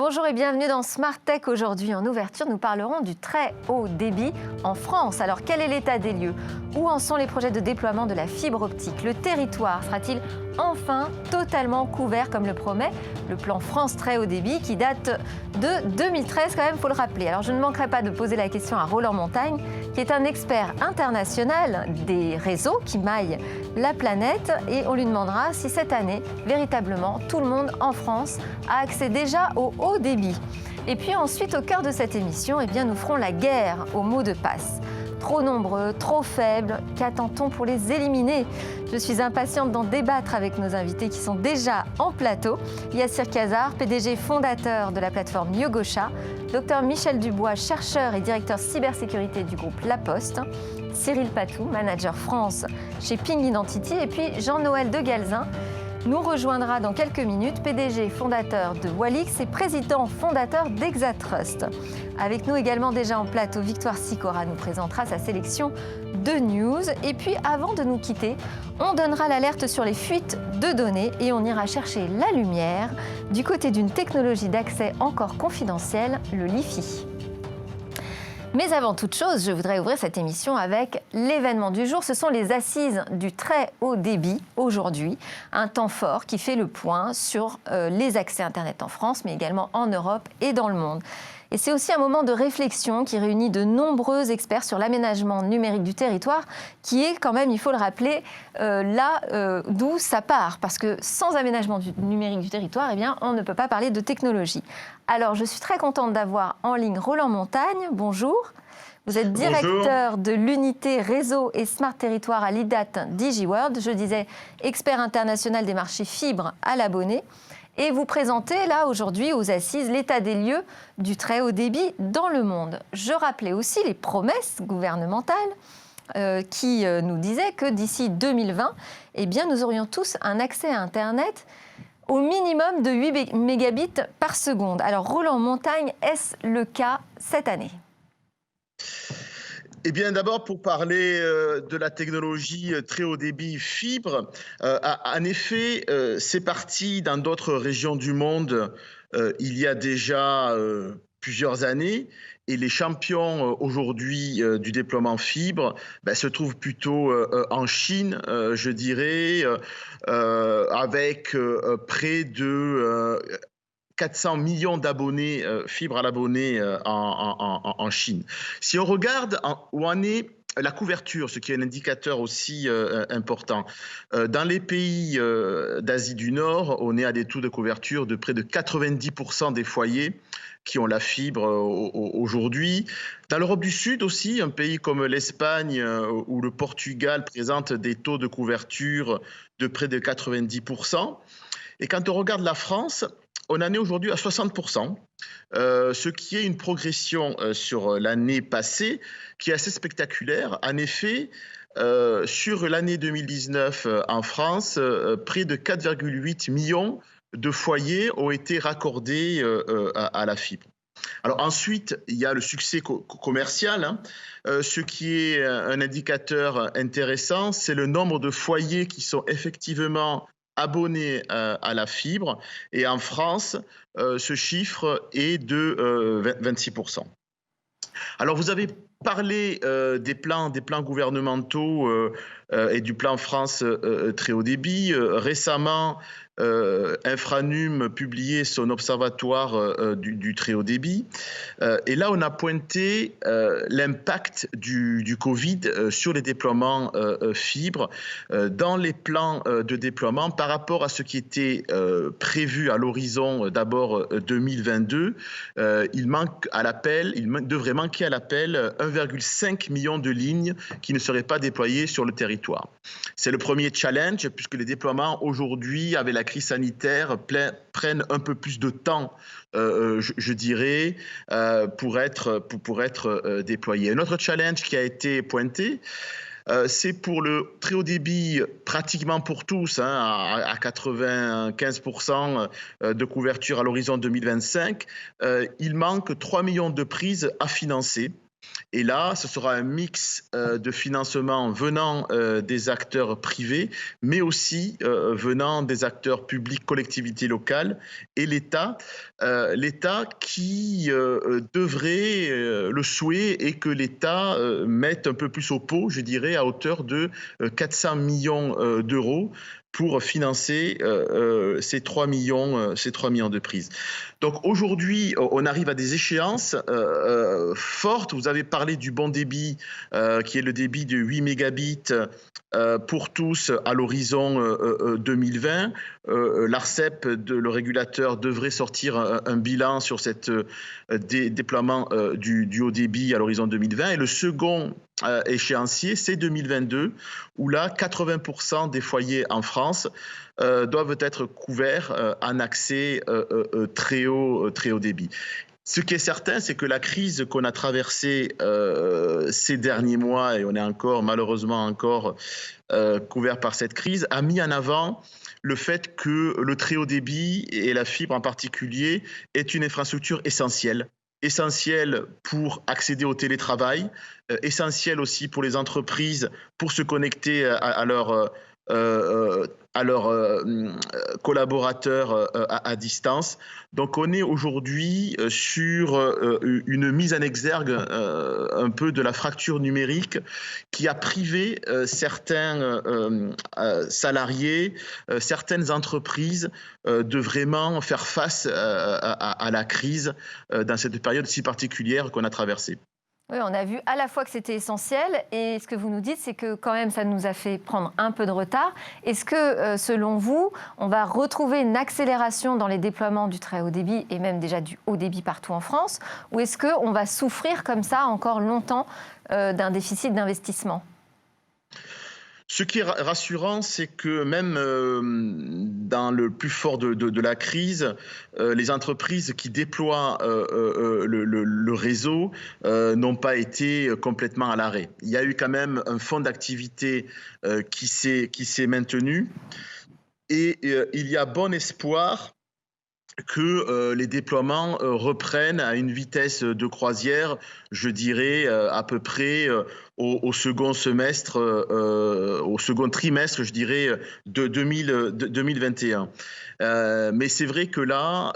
Bonjour et bienvenue dans Smart Tech. Aujourd'hui, en ouverture, nous parlerons du très haut débit en France. Alors, quel est l'état des lieux? Où en sont les projets de déploiement de la fibre optique? Le territoire sera-t-il enfin totalement couvert comme le promet le plan France très haut débit qui date de 2013 quand même, faut le rappeler. Alors, je ne manquerai pas de poser la question à Roland Montagne, qui est un expert international des réseaux qui maillent la planète, et on lui demandera si cette année, véritablement, tout le monde en France a accès déjà au haut débit. Et puis ensuite, au cœur de cette émission, eh bien, nous ferons la guerre aux mots de passe. Trop nombreux, trop faibles, qu'attend-on pour les éliminer? Je suis impatiente d'en débattre avec nos invités qui sont déjà en plateau. Yassir Khazar, PDG fondateur de la plateforme Yogosha, Dr Michel Dubois, chercheur et directeur cybersécurité du groupe La Poste, Cyril Patou, manager France chez Ping Identity, et puis Jean-Noël De Galzin nous rejoindra dans quelques minutes, PDG fondateur de Walix et président fondateur d'Exatrust. Avec nous également déjà en plateau, Victoire Sicora nous présentera sa sélection de news. Et puis avant de nous quitter, on donnera l'alerte sur les fuites de données et on ira chercher la lumière du côté d'une technologie d'accès encore confidentielle, le Li-Fi. Mais avant toute chose, je voudrais ouvrir cette émission avec l'événement du jour. Ce sont les assises du très haut débit aujourd'hui. Un temps fort qui fait le point sur les accès Internet en France, mais également en Europe et dans le monde. Et c'est aussi un moment de réflexion qui réunit de nombreux experts sur l'aménagement numérique du territoire, qui est quand même, il faut le rappeler, là d'où ça part. Parce que sans aménagement numérique du territoire, eh bien, on ne peut pas parler de technologie. Alors, je suis très contente d'avoir en ligne Roland Montagne. Bonjour. Vous êtes directeur de l'unité réseau et smart territoire à l'IDAT DigiWorld. Je disais expert international des marchés fibres à l'abonné. Et vous présentez là aujourd'hui aux assises l'état des lieux du très haut débit dans le monde. Je rappelais aussi les promesses gouvernementales qui nous disaient que d'ici 2020, eh bien, nous aurions tous un accès à Internet au minimum de 8 mégabits par seconde. Alors Roland Montagne, est-ce le cas cette année ? Eh bien, d'abord, pour parler de la technologie très haut débit fibre, en effet, c'est parti dans d'autres régions du monde il y a déjà plusieurs années. Et les champions aujourd'hui du déploiement fibre se trouvent plutôt en Chine, je dirais, avec près de 400 millions d'abonnés, fibre à l'abonné en Chine. Si on regarde où en est la couverture, ce qui est un indicateur aussi important, dans les pays d'Asie du Nord, on est à des taux de couverture de près de 90% des foyers qui ont la fibre aujourd'hui. Dans l'Europe du Sud aussi, un pays comme l'Espagne ou le Portugal présente des taux de couverture de près de 90%. Et quand on regarde la France, on en est aujourd'hui à 60%, ce qui est une progression sur l'année passée qui est assez spectaculaire. En effet, sur l'année 2019 en France, près de 4,8 millions de foyers ont été raccordés à la fibre. Alors ensuite, il y a le succès commercial. Ce qui est un indicateur intéressant, c'est le nombre de foyers qui sont effectivement abonnés à la fibre. Et en France, ce chiffre est de 26%. Alors, vous avez parlé des plans gouvernementaux et du plan France très haut débit. Récemment, Infranum publiait son observatoire du très haut débit. Et là, on a pointé l'impact du Covid sur les déploiements fibre dans les plans de déploiement par rapport à ce qui était prévu à l'horizon d'abord 2022. Il devrait manquer à l'appel 1,5 million de lignes qui ne seraient pas déployées sur le territoire. C'est le premier challenge puisque les déploiements aujourd'hui, avec la crise sanitaire, prennent un peu plus de temps, je dirais, pour être déployés. Un autre challenge qui a été pointé, c'est pour le très haut débit pratiquement pour tous, à 95% de couverture à l'horizon 2025. Il manque 3 millions de prises à financer. Et là, ce sera un mix de financement venant des acteurs privés, mais aussi venant des acteurs publics, collectivités locales et l'État. L'État qui devrait, le souhait est que l'État mette un peu plus au pot, je dirais, à hauteur de 400 millions d'euros pour financer ces 3 millions de prises. Donc aujourd'hui, on arrive à des échéances fortes. Vous avez parlé du bon débit, qui est le débit de 8 mégabits pour tous à l'horizon 2020. L'ARCEP, le régulateur, devrait sortir un bilan sur ce déploiement du haut débit à l'horizon 2020. Et le second échéancier, c'est 2022, où là, 80% des foyers en France doivent être couverts en accès très haut débit. Ce qui est certain, c'est que la crise qu'on a traversée ces derniers mois, et on est malheureusement encore couvert par cette crise, a mis en avant le fait que le très haut débit et la fibre en particulier est une infrastructure essentielle pour accéder au télétravail, essentielle aussi pour les entreprises pour se connecter à leurs collaborateurs à distance. Donc on est aujourd'hui sur une mise en exergue un peu de la fracture numérique qui a privé certains salariés, certaines entreprises de vraiment faire face à la crise dans cette période si particulière qu'on a traversée. Oui, on a vu à la fois que c'était essentiel et ce que vous nous dites, c'est que quand même ça nous a fait prendre un peu de retard. Est-ce que, selon vous, on va retrouver une accélération dans les déploiements du très haut débit et même déjà du haut débit partout en France, ou est-ce qu'on va souffrir comme ça encore longtemps d'un déficit d'investissement ? Ce qui est rassurant, c'est que même dans le plus fort de la crise, les entreprises qui déploient le réseau n'ont pas été complètement à l'arrêt. Il y a eu quand même un fonds d'activité qui s'est maintenu et il y a bon espoir que les déploiements reprennent à une vitesse de croisière, je dirais à peu près au second semestre, au second trimestre, je dirais, de 2021. Mais c'est vrai que là,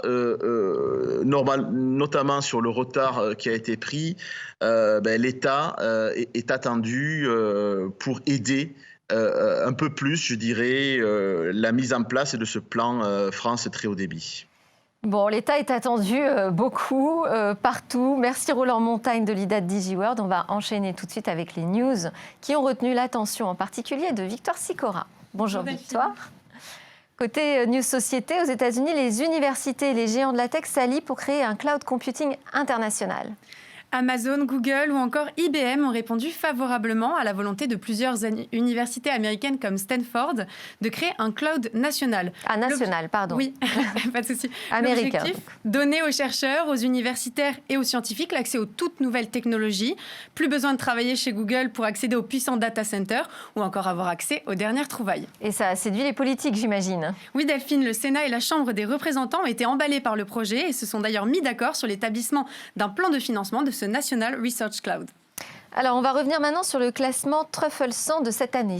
notamment sur le retard qui a été pris, l'État est attendu pour aider un peu plus, je dirais, la mise en place de ce plan France très haut débit. Bon, l'État est attendu beaucoup, partout. Merci Roland Montagne de l'IDA de DigiWorld. On va enchaîner tout de suite avec les news qui ont retenu l'attention, en particulier de Victoire Sicora. Bonjour Victoire. Côté News Société, aux États-Unis, les universités et les géants de la tech s'allient pour créer un cloud computing international. Amazon, Google ou encore IBM ont répondu favorablement à la volonté de plusieurs universités américaines comme Stanford de créer un cloud national. Ah, national, pardon. Oui, pas de souci. Américain. L'objectif, donner aux chercheurs, aux universitaires et aux scientifiques l'accès aux toutes nouvelles technologies. Plus besoin de travailler chez Google pour accéder aux puissants data centers ou encore avoir accès aux dernières trouvailles. Et ça a séduit les politiques, j'imagine. Oui, Delphine, le Sénat et la Chambre des représentants ont été emballés par le projet et se sont d'ailleurs mis d'accord sur l'établissement d'un plan de financement de ce National Research Cloud. Alors, on va revenir maintenant sur le classement Truffle 100 de cette année.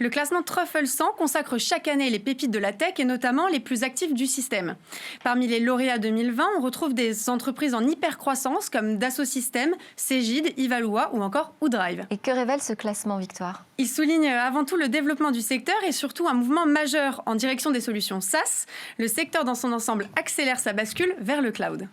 Le classement Truffle 100 consacre chaque année les pépites de la tech et notamment les plus actives du système. Parmi les lauréats 2020, on retrouve des entreprises en hyper-croissance comme Dassault Systèmes, Cegid, Ivalua ou encore Oudrive. Et que révèle ce classement, Victoire ? Il souligne avant tout le développement du secteur et surtout un mouvement majeur en direction des solutions SaaS. Le secteur dans son ensemble accélère sa bascule vers le cloud.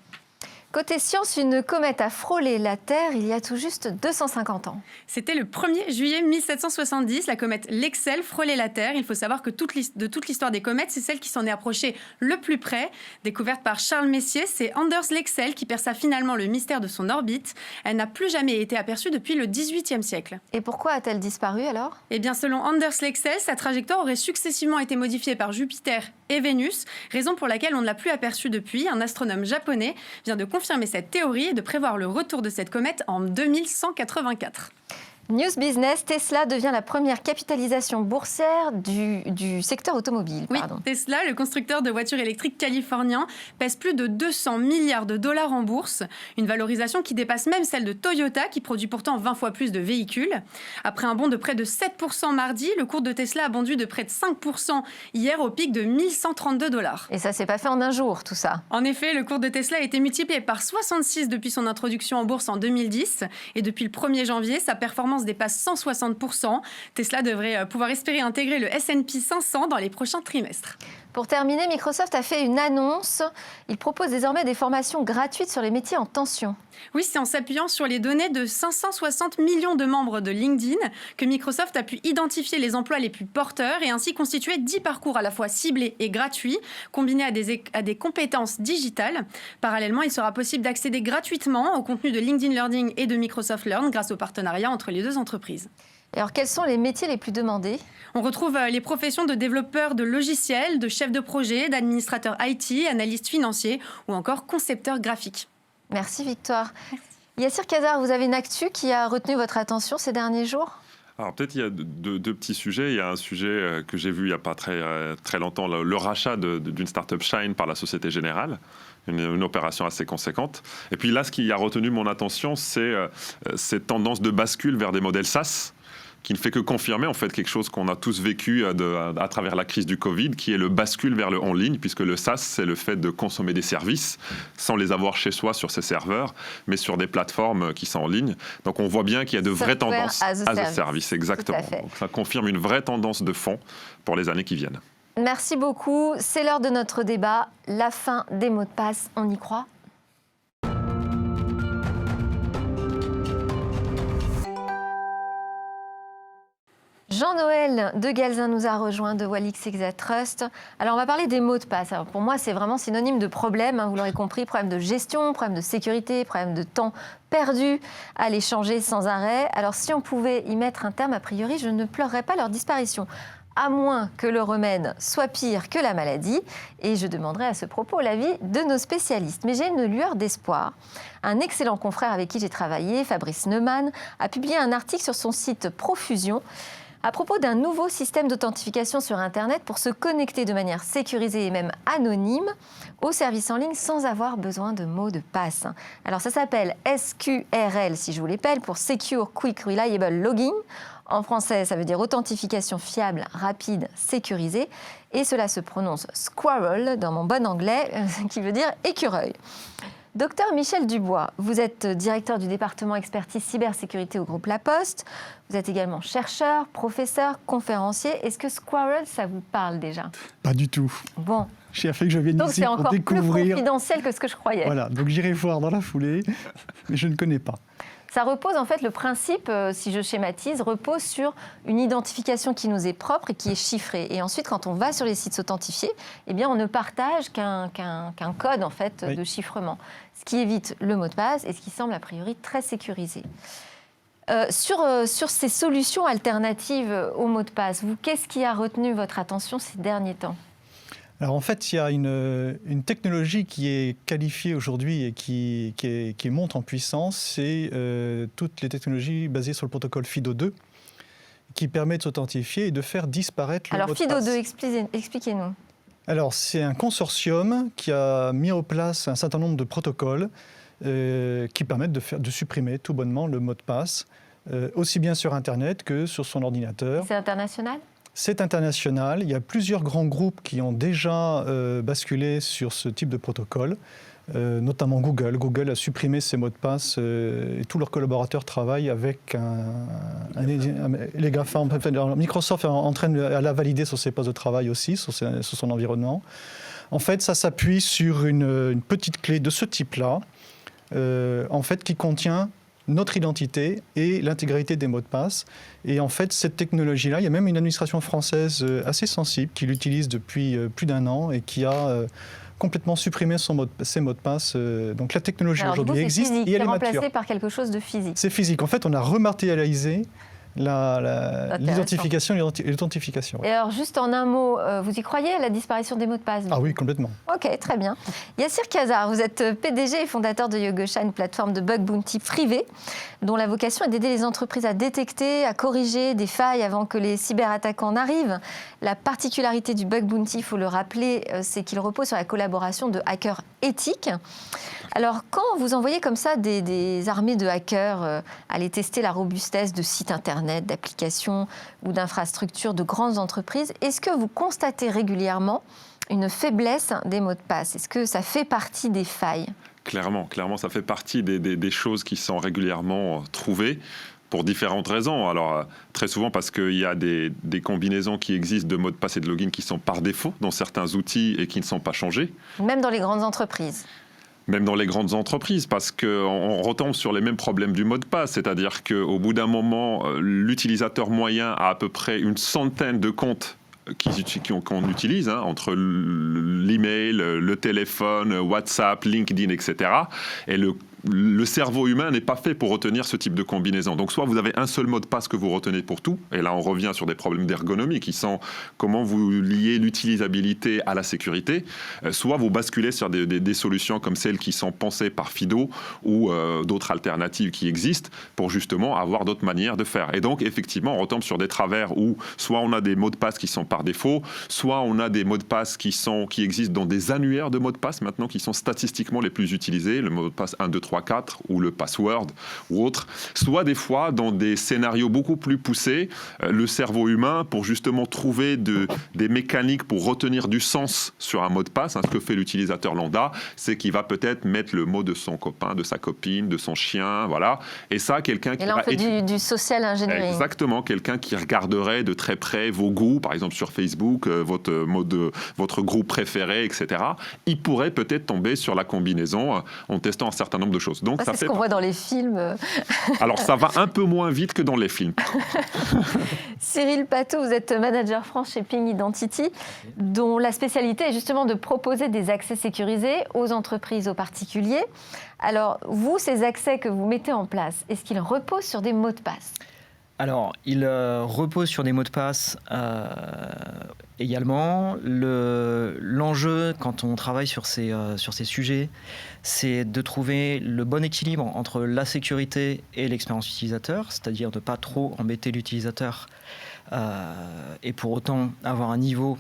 Côté science, une comète a frôlé la Terre il y a tout juste 250 ans. C'était le 1er juillet 1770, la comète Lexell frôlait la Terre. Il faut savoir que de toute l'histoire des comètes, c'est celle qui s'en est approchée le plus près. Découverte par Charles Messier, c'est Anders Lexell qui perça finalement le mystère de son orbite. Elle n'a plus jamais été aperçue depuis le XVIIIe siècle. Et pourquoi a-t-elle disparu alors ? Eh bien, selon Anders Lexell, sa trajectoire aurait successivement été modifiée par Jupiter et Vénus, raison pour laquelle on ne l'a plus aperçue depuis. Un astronome japonais vient de confirmer cette théorie et de prévoir le retour de cette comète en 2184. News Business, Tesla devient la première capitalisation boursière du secteur automobile. Oui, Tesla, le constructeur de voitures électriques californien, pèse plus de 200 milliards de dollars en bourse, une valorisation qui dépasse même celle de Toyota, qui produit pourtant 20 fois plus de véhicules. Après un bond de près de 7% mardi, le cours de Tesla a bondu de près de 5% hier au pic de 1132 $. Et ça s'est pas fait en un jour, tout ça. En effet, le cours de Tesla a été multiplié par 66 depuis son introduction en bourse en 2010. Et depuis le 1er janvier, sa performance dépasse 160%. Tesla devrait pouvoir espérer intégrer le S&P 500 dans les prochains trimestres. Pour terminer, Microsoft a fait une annonce. Il propose désormais des formations gratuites sur les métiers en tension. Oui, c'est en s'appuyant sur les données de 560 millions de membres de LinkedIn que Microsoft a pu identifier les emplois les plus porteurs et ainsi constituer 10 parcours à la fois ciblés et gratuits, combinés à des compétences digitales. Parallèlement, il sera possible d'accéder gratuitement au contenu de LinkedIn Learning et de Microsoft Learn grâce au partenariat entre les deux entreprises. Et alors, quels sont les métiers les plus demandés ? On retrouve les professions de développeurs de logiciels, de chefs de projet, d'administrateurs IT, analystes financiers ou encore concepteurs graphiques. Merci Victoire. Merci. Yassir Khazar, vous avez une actu qui a retenu votre attention ces derniers jours ? Alors peut-être il y a deux petits sujets. Il y a un sujet que j'ai vu il n'y a pas très longtemps, le rachat d'une start-up Shine par la Société Générale. Une opération assez conséquente. Et puis là, ce qui a retenu mon attention, c'est cette tendance de bascule vers des modèles SaaS, qui ne fait que confirmer en fait quelque chose qu'on a tous vécu à travers la crise du Covid, qui est le bascule vers le en ligne, puisque le SaaS, c'est le fait de consommer des services sans les avoir chez soi sur ses serveurs, mais sur des plateformes qui sont en ligne. Donc on voit bien qu'il y a de vraies tendances as a service. Exactement. Donc ça confirme une vraie tendance de fond pour les années qui viennent. Merci beaucoup. C'est l'heure de notre débat. La fin des mots de passe, on y croit ? Jean-Noël de Galzin nous a rejoint de Walix Exatrust. Alors, on va parler des mots de passe. Alors, pour moi, c'est vraiment synonyme de problème, vous l'aurez compris, problème de gestion, problème de sécurité, problème de temps perdu à les changer sans arrêt. Alors, si on pouvait y mettre un terme, a priori, je ne pleurerais pas leur disparition, à moins que le remède soit pire que la maladie. Et je demanderai à ce propos l'avis de nos spécialistes. Mais j'ai une lueur d'espoir. Un excellent confrère avec qui j'ai travaillé, Fabrice Neumann, a publié un article sur son site Profusion à propos d'un nouveau système d'authentification sur Internet pour se connecter de manière sécurisée et même anonyme aux services en ligne sans avoir besoin de mots de passe. Alors ça s'appelle SQRL, si je vous l'appelle, pour Secure Quick Reliable Login. En français, ça veut dire authentification fiable, rapide, sécurisée. Et cela se prononce squirrel dans mon bon anglais, qui veut dire écureuil. Docteur Michel Dubois, vous êtes directeur du département expertise cybersécurité au groupe La Poste. Vous êtes également chercheur, professeur, conférencier. Est-ce que Squirrel, ça vous parle déjà ? Pas du tout. Bon. J'ai fait que je vienne donc ici c'est pour encore découvrir. Plus confidentiel que ce que je croyais. Voilà, donc j'irai voir dans la foulée, mais je ne connais pas. Ça repose, en fait, le principe, si je schématise, repose sur une identification qui nous est propre et qui est chiffrée. Et ensuite, quand on va sur les sites s'authentifier, eh bien, on ne partage qu'un code, en fait, de chiffrement. Ce qui évite le mot de passe et ce qui semble, a priori, très sécurisé. Sur ces solutions alternatives au mot de passe, vous, qu'est-ce qui a retenu votre attention ces derniers temps ? Alors en fait, il y a une technologie qui est qualifiée aujourd'hui et qui monte en puissance, c'est toutes les technologies basées sur le protocole FIDO2 qui permet de s'authentifier et de faire disparaître le mot de passe. Alors FIDO2, expliquez-nous. Alors c'est un consortium qui a mis en place un certain nombre de protocoles qui permettent de supprimer tout bonnement le mot de passe, aussi bien sur Internet que sur son ordinateur. C'est international ? C'est international. Il y a plusieurs grands groupes qui ont déjà basculé sur ce type de protocole, notamment Google. Google a supprimé ses mots de passe et tous leurs collaborateurs travaillent avec les GAFA. Microsoft est en train de la valider sur ses postes de travail aussi, sur son environnement. En fait, ça s'appuie sur une petite clé de ce type-là, en fait, qui contient notre identité et l'intégralité des mots de passe. Et en fait, cette technologie-là, il y a même une administration française assez sensible qui l'utilise depuis plus d'1 an et qui a complètement supprimé ses mots de passe. Donc la technologie aujourd'hui existe et elle est mature. C'est remplacé par quelque chose de physique. C'est physique. En fait, on a rematérialisé l'identification et l'authentification. Et alors, juste en un mot, vous y croyez à la disparition des mots de passe? Ah oui, complètement. Ok, très bien. Yassir Khazar, vous êtes PDG et fondateur de Yogosha, une plateforme de bug bounty privée, dont la vocation est d'aider les entreprises à détecter, à corriger des failles avant que les cyberattaquants n'arrivent. La particularité du bug bounty, il faut le rappeler, c'est qu'il repose sur la collaboration de hackers éthiques. Alors, quand vous envoyez comme ça des armées de hackers aller tester la robustesse de sites internet, d'applications ou d'infrastructures de grandes entreprises, est-ce que vous constatez régulièrement une faiblesse des mots de passe? Est-ce que ça fait partie des failles? Clairement, ça fait partie des choses qui sont régulièrement trouvées pour différentes raisons. Alors, très souvent parce qu'il y a des combinaisons qui existent de mots de passe et de login qui sont par défaut dans certains outils et qui ne sont pas changés. Même dans les grandes entreprises? Même dans les grandes entreprises, parce qu'on retombe sur les mêmes problèmes du mot de passe, c'est-à-dire qu'au bout d'un moment, l'utilisateur moyen a à peu près une centaine de comptes qu'on utilise, hein, entre l'email, le téléphone, WhatsApp, LinkedIn, etc. Et le cerveau humain n'est pas fait pour retenir ce type de combinaison. Donc soit vous avez un seul mot de passe que vous retenez pour tout, et là on revient sur des problèmes d'ergonomie qui sont comment vous liez l'utilisabilité à la sécurité, soit vous basculez sur des solutions comme celles qui sont pensées par FIDO ou d'autres alternatives qui existent pour justement avoir d'autres manières de faire. Et donc effectivement on retombe sur des travers où soit on a des mots de passe qui sont par défaut, soit on a des mots de passe qui existent dans des annuaires de mots de passe maintenant qui sont statistiquement les plus utilisés, le mot de passe 1, 2, 3, 4 ou le password ou autre, soit des fois dans des scénarios beaucoup plus poussés, le cerveau humain pour justement trouver des mécaniques pour retenir du sens sur un mot de passe, hein, ce que fait l'utilisateur lambda, c'est qu'il va peut-être mettre le mot de son copain, de sa copine, de son chien, voilà. Et ça, quelqu'un qui... Et là, on fait du social engineering. Exactement, quelqu'un qui regarderait de très près vos goûts, par exemple sur Facebook, votre groupe préféré, etc. Il pourrait peut-être tomber sur la combinaison en testant un certain nombre de choses. Donc, c'est ce qu'on voit dans les films. Alors, ça va un peu moins vite que dans les films. Cyril Patou, vous êtes manager France chez Ping Identity, dont la spécialité est justement de proposer des accès sécurisés aux entreprises, aux particuliers. Alors, vous, ces accès que vous mettez en place, est-ce qu'ils reposent sur des mots de passe ? Alors, il repose sur des mots de passe également. L'enjeu, quand on travaille sur ces sujets, c'est de trouver le bon équilibre entre la sécurité et l'expérience utilisateur, c'est-à-dire de ne pas trop embêter l'utilisateur et pour autant avoir un niveau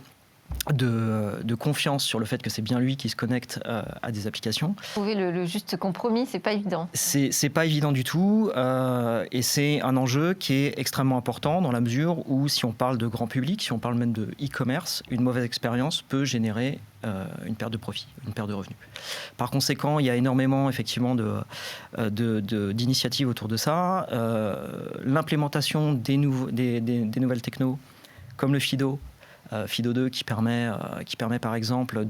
de confiance sur le fait que c'est bien lui qui se connecte à des applications. Trouver le juste compromis, c'est pas évident. C'est pas évident du tout et c'est un enjeu qui est extrêmement important dans la mesure où si on parle de grand public, si on parle même de e-commerce, une mauvaise expérience peut générer une perte de profit, une perte de revenus. Par conséquent, il y a énormément effectivement d'initiatives autour de ça. L'implémentation des nouvelles technos comme le FIDO, FIDO 2 qui permet par exemple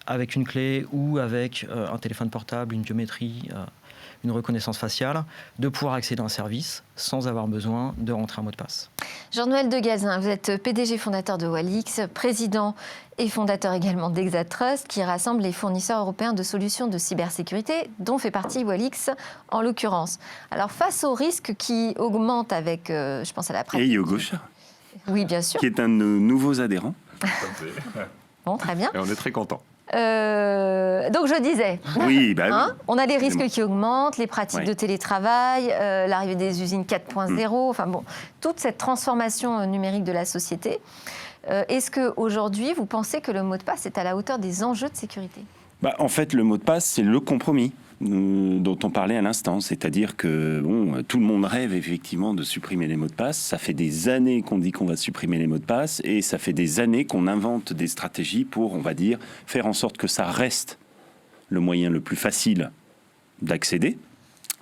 avec une clé ou avec un téléphone portable, une biométrie, une reconnaissance faciale, de pouvoir accéder à un service sans avoir besoin de rentrer un mot de passe. Jean-Noël Degazin, vous êtes PDG fondateur de Walix, président et fondateur également d'Exatrust, qui rassemble les fournisseurs européens de solutions de cybersécurité, dont fait partie Walix en l'occurrence. Alors face aux risques qui augmentent avec, je pense à la pratique... Et Yogosha. Oui, bien sûr. Qui est un de nos nouveaux adhérents. Bon, très bien. Et on est très contents. Donc je disais, oui, bah hein, oui. on a les risques qui augmentent, les pratiques de télétravail, l'arrivée des usines 4.0, enfin bon, toute cette transformation numérique de la société. Est-ce qu'aujourd'hui, vous pensez que le mot de passe est à la hauteur des enjeux de sécurité ? En fait, le mot de passe, c'est le compromis dont on parlait à l'instant. C'est-à-dire que tout le monde rêve effectivement de supprimer les mots de passe. Ça fait des années qu'on dit qu'on va supprimer les mots de passe et ça fait des années qu'on invente des stratégies pour, on va dire, faire en sorte que ça reste le moyen le plus facile d'accéder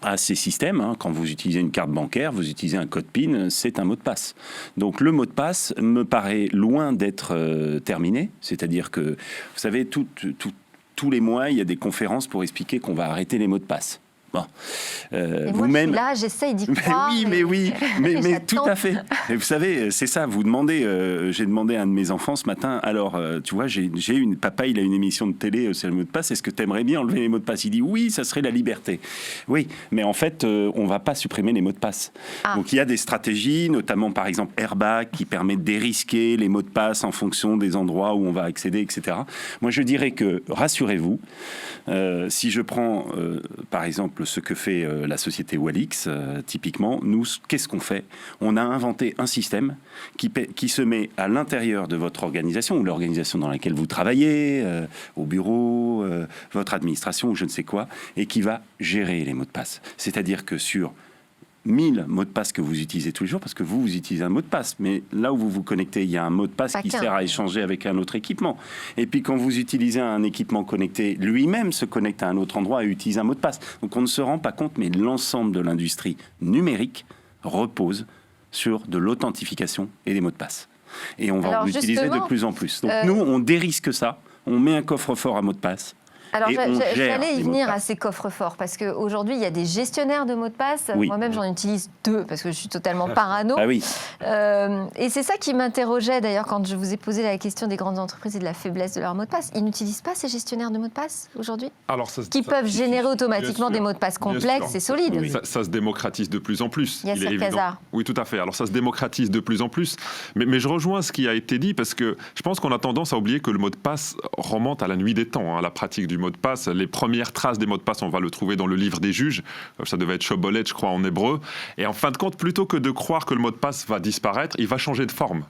à ces systèmes. Quand vous utilisez une carte bancaire, vous utilisez un code PIN, c'est un mot de passe. Donc le mot de passe me paraît loin d'être terminé. C'est-à-dire que, vous savez, tous les mois, il y a des conférences pour expliquer qu'on va arrêter les mots de passe. Bon. Et moi, je suis là, j'essaye d'y croire. mais tout à fait. Et vous savez, c'est ça, vous demandez, j'ai demandé à un de mes enfants ce matin, alors, tu vois, papa, il a une émission de télé, c'est le mot de passe, est-ce que tu aimerais bien enlever les mots de passe? Il dit oui, ça serait la liberté. Oui, mais en fait, on ne va pas supprimer les mots de passe. Donc il y a des stratégies, notamment par exemple Airbag, qui permet de dérisquer les mots de passe en fonction des endroits où on va accéder, etc. Moi, je dirais que, rassurez-vous, si je prends, par exemple, ce que fait la société Walix, typiquement, nous, qu'est-ce qu'on fait? On a inventé un système qui se met à l'intérieur de votre organisation, ou l'organisation dans laquelle vous travaillez, au bureau, votre administration, ou je ne sais quoi, et qui va gérer les mots de passe. C'est-à-dire que sur 1000 mots de passe que vous utilisez tous les jours, parce que vous utilisez un mot de passe, mais là où vous vous connectez, il y a un mot de passe qui sert à échanger avec un autre équipement. Et puis quand vous utilisez un équipement connecté, lui-même se connecte à un autre endroit et utilise un mot de passe. Donc on ne se rend pas compte, mais l'ensemble de l'industrie numérique repose sur de l'authentification et des mots de passe. Et on va en utiliser de plus en plus. Donc nous, on dérisque ça, on met un coffre-fort à mots de passe. Alors, j'allais y venir à ces coffres-forts, parce qu'aujourd'hui, il y a des gestionnaires de mots de passe. Oui. Moi-même, j'en utilise 2, parce que je suis totalement parano. Ah oui. Et c'est ça qui m'interrogeait, d'ailleurs, quand je vous ai posé la question des grandes entreprises et de la faiblesse de leurs mots de passe. Ils n'utilisent pas ces gestionnaires de mots de passe, aujourd'hui? Qui peuvent générer automatiquement des mots de passe complexes et solides. Oui. Ça se démocratise de plus en plus. Il y a cette casa. Oui, tout à fait. Alors, ça se démocratise de plus en plus. Mais je rejoins ce qui a été dit, parce que je pense qu'on a tendance à oublier que le mot de passe remonte à la nuit des temps, la pratique du mot de passe. Les premières traces des mots de passe, on va le trouver dans le livre des juges. Ça devait être Shobolet, je crois, en hébreu. Et en fin de compte, plutôt que de croire que le mot de passe va disparaître, il va changer de forme.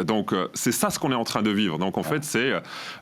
Donc c'est ça ce qu'on est en train de vivre. Donc en fait c'est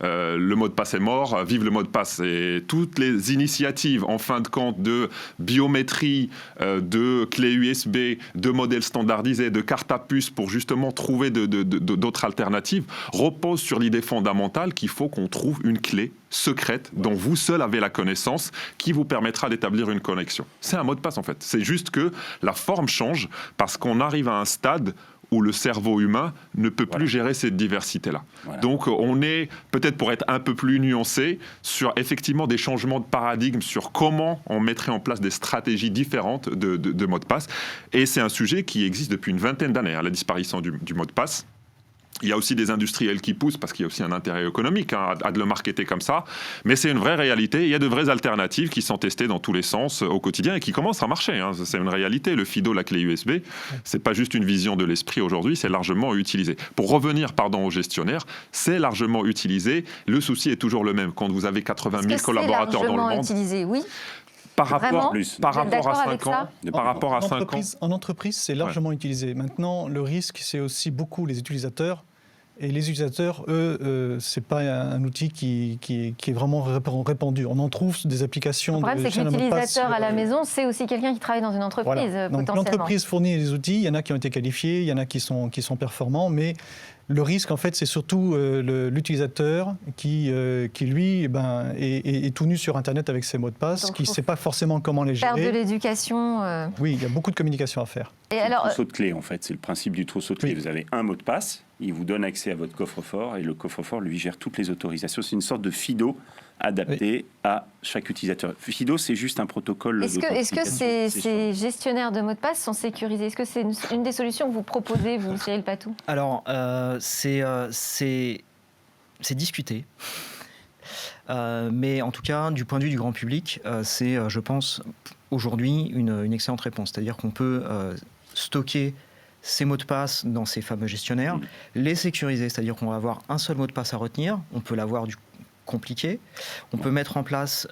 le mot de passe est mort, vive le mot de passe. Et toutes les initiatives en fin de compte de biométrie, de clés USB, de modèles standardisés, de cartes à puce pour justement trouver d'autres alternatives reposent sur l'idée fondamentale qu'il faut qu'on trouve une clé secrète dont vous seul avez la connaissance qui vous permettra d'établir une connexion. C'est un mot de passe en fait. C'est juste que la forme change parce qu'on arrive à un stade où le cerveau humain ne peut plus gérer cette diversité-là. Voilà. Donc on est, peut-être pour être un peu plus nuancé, sur effectivement des changements de paradigme, sur comment on mettrait en place des stratégies différentes de mots de passe. Et c'est un sujet qui existe depuis une vingtaine d'années, la disparition du mot de passe. Il y a aussi des industriels qui poussent parce qu'il y a aussi un intérêt économique à de le marketer comme ça. Mais c'est une vraie réalité. Il y a de vraies alternatives qui sont testées dans tous les sens au quotidien et qui commencent à marcher. C'est une réalité. Le FIDO, la clé USB, c'est pas juste une vision de l'esprit aujourd'hui, c'est largement utilisé. Pour revenir, au gestionnaire, c'est largement utilisé. Le souci est toujours le même. Quand vous avez 80 000 collaborateurs dans le monde... utilisé, oui. Par rapport à 5 ans. En entreprise, c'est largement utilisé. Maintenant, le risque, c'est aussi beaucoup les utilisateurs. Et les utilisateurs, eux, c'est pas un outil qui est vraiment répandu. On en trouve des applications. Le problème, c'est que l'utilisateur à la maison, c'est aussi quelqu'un qui travaille dans une entreprise, voilà. Donc, potentiellement. l'entreprise fournit les outils. Il y en a qui ont été qualifiés, il y en a qui sont performants, mais le risque, en fait, c'est surtout l'utilisateur qui lui, est tout nu sur Internet avec ses mots de passe, donc, qui ne sait pas forcément comment les gérer. Faire de l'éducation. Oui, il y a beaucoup de communication à faire. Et alors, le trousseau de clés, en fait, c'est le principe du trousseau de clés. Oui. Vous avez un mot de passe, il vous donne accès à votre coffre-fort, et le coffre-fort lui gère toutes les autorisations. C'est une sorte de FIDO adapté à chaque utilisateur. FIDO, c'est juste un protocole. Est-ce que ces gestionnaires de mots de passe sont sécurisés? Est-ce que c'est une des solutions que vous proposez, vous, Cyril Patou? Alors, c'est discuté. Mais en tout cas, du point de vue du grand public, c'est, je pense, aujourd'hui, une excellente réponse. C'est-à-dire qu'on peut stocker ces mots de passe dans ces fameux gestionnaires, les sécuriser, c'est-à-dire qu'on va avoir un seul mot de passe à retenir, on peut l'avoir compliqué, on peut mettre en place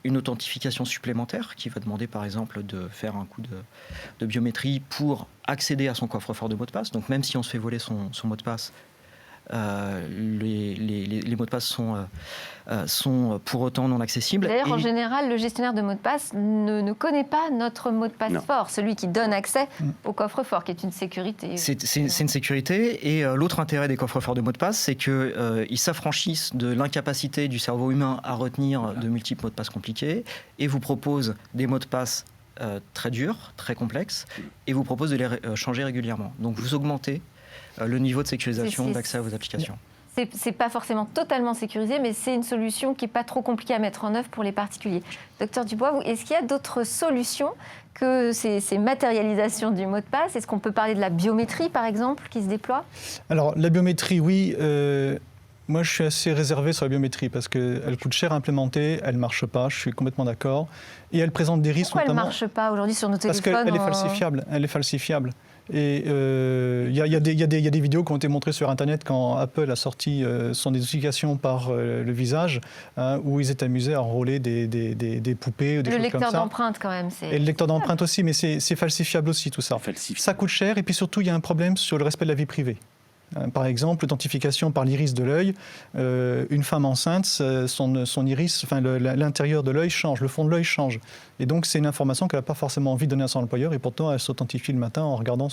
une authentification supplémentaire qui va demander par exemple de faire un coup de biométrie pour accéder à son coffre-fort de mots de passe. Donc même si on se fait voler son mot de passe, les mots de passe sont pour autant non accessibles. D'ailleurs, en général, le gestionnaire de mots de passe ne connaît pas notre mot de passe fort, celui qui donne accès au coffre-fort, qui est une sécurité. C'est une sécurité. Et l'autre intérêt des coffres-forts de mots de passe, c'est qu'ils s'affranchissent de l'incapacité du cerveau humain à retenir de multiples mots de passe compliqués et vous proposent des mots de passe très durs, très complexes, et vous proposent de les changer régulièrement. Donc vous augmentez le niveau de sécurisation d'accès à vos applications. C'est pas forcément totalement sécurisé, mais c'est une solution qui n'est pas trop compliquée à mettre en œuvre pour les particuliers. Docteur Dubois, est-ce qu'il y a d'autres solutions que ces matérialisations du mot de passe? Est-ce qu'on peut parler de la biométrie, par exemple, qui se déploie? Alors, la biométrie, oui. Moi, je suis assez réservé sur la biométrie parce qu'elle coûte cher à implémenter, elle ne marche pas, je suis complètement d'accord. Et elle présente des risques. Pourquoi elle ne notamment marche pas aujourd'hui sur nos téléphones? Parce qu'elle est falsifiable. Elle est falsifiable. Et il y a des vidéos qui ont été montrées sur Internet quand Apple a sorti son identification par le visage, où ils étaient amusés à enrôler des poupées ou des choses comme ça. Le lecteur d'empreinte, quand même. Et le lecteur d'empreinte aussi, mais c'est falsifiable aussi, tout ça. Ça coûte cher, et puis surtout, il y a un problème sur le respect de la vie privée. Par exemple, l'authentification par l'iris de l'œil. Une femme enceinte, son iris, enfin l'intérieur de l'œil change, le fond de l'œil change. Et donc, c'est une information qu'elle n'a pas forcément envie de donner à son employeur, et pourtant, elle s'authentifie le matin en regardant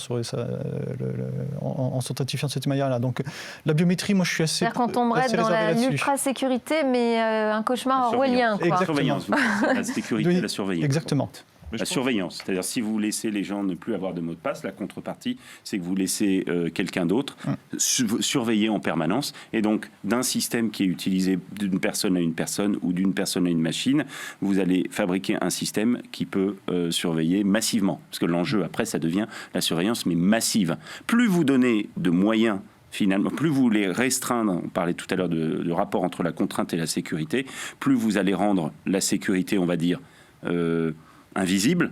en s'authentifiant de cette manière-là. Donc, la biométrie, moi, je suis assez. C'est-à-dire qu'on tomberait dans l'ultra-sécurité, mais un cauchemar orwellien. La surveillance, la sécurité et la surveillance. Exactement. La surveillance, c'est-à-dire si vous laissez les gens ne plus avoir de mot de passe, la contrepartie, c'est que vous laissez quelqu'un d'autre surveiller en permanence. Et donc, d'un système qui est utilisé d'une personne à une personne ou d'une personne à une machine, vous allez fabriquer un système qui peut surveiller massivement. Parce que l'enjeu, après, ça devient la surveillance, mais massive. Plus vous donnez de moyens, finalement, plus vous les restreindre, on parlait tout à l'heure de rapport entre la contrainte et la sécurité, plus vous allez rendre la sécurité, on va dire, invisible,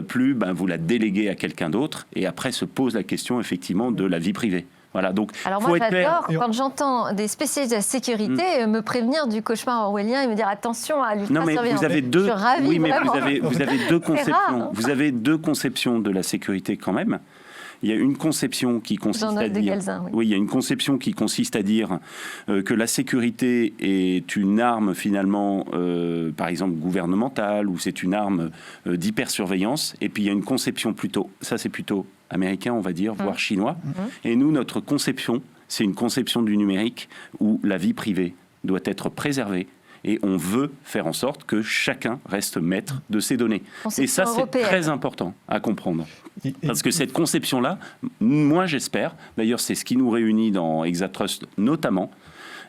plus vous la déléguez à quelqu'un d'autre, et après se pose la question effectivement de la vie privée. Voilà, donc, alors moi j'adore quand j'entends des spécialistes de la sécurité me prévenir du cauchemar orwellien et me dire attention à l'ultra-surveillance. Non mais vous avez deux, oui, mais vous avez deux conceptions. Rare. Vous avez deux conceptions de la sécurité quand même. Il y a une conception qui consiste à dire, il y a une conception qui consiste à dire que la sécurité est une arme finalement, par exemple gouvernementale, ou c'est une arme d'hypersurveillance. Et puis il y a une conception plutôt, ça c'est plutôt américain, on va dire, voire chinois. Et nous, notre conception, c'est une conception du numérique où la vie privée doit être préservée. Et on veut faire en sorte que chacun reste maître de ses données. Et ça, c'est très important à comprendre. Parce que cette conception-là, moi j'espère, d'ailleurs c'est ce qui nous réunit dans Exatrust notamment,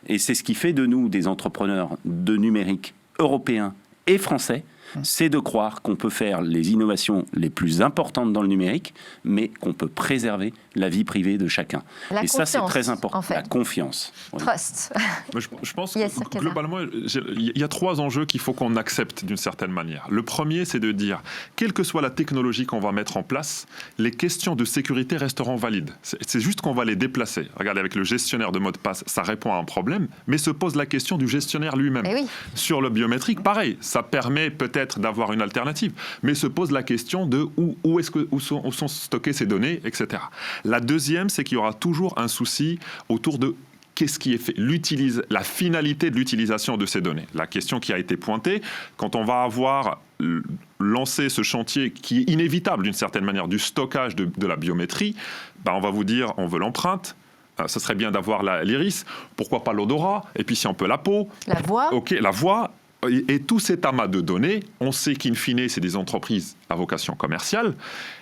et c'est ce qui fait de nous des entrepreneurs de numérique européens et français, c'est de croire qu'on peut faire les innovations les plus importantes dans le numérique, mais qu'on peut préserver la vie privée de chacun. Et ça, c'est très important. En fait. La confiance. Trust. Je pense que globalement, il y a trois enjeux qu'il faut qu'on accepte d'une certaine manière. Le premier, c'est de dire, quelle que soit la technologie qu'on va mettre en place, les questions de sécurité resteront valides. C'est juste qu'on va les déplacer. Regardez, avec le gestionnaire de mot de passe, ça répond à un problème, mais se pose la question du gestionnaire lui-même. Oui. Sur le biométrique, pareil, ça permet peut-être d'avoir une alternative, mais se pose la question de où sont stockées ces données, etc. La deuxième, c'est qu'il y aura toujours un souci autour de qu'est-ce qui est fait, la finalité de l'utilisation de ces données. La question qui a été pointée, quand on va avoir lancé ce chantier qui est inévitable d'une certaine manière du stockage de la biométrie, on va vous dire on veut l'empreinte. Ce serait bien d'avoir l'iris, pourquoi pas l'odorat, et puis si on peut la peau. La voix. Ok, la voix. Et tout cet amas de données, on sait qu'in fine, c'est des entreprises à vocation commerciale.